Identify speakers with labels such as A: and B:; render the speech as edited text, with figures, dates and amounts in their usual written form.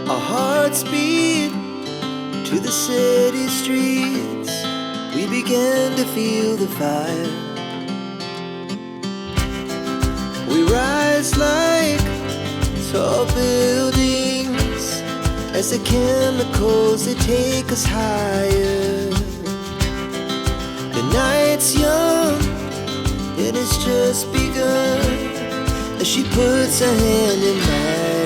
A: Our hearts beat to the city streets. We began to feel the fire. We rise like tall buildings as the chemicals, they take us higher. The night's young and it's just begun as she puts her hand in mine.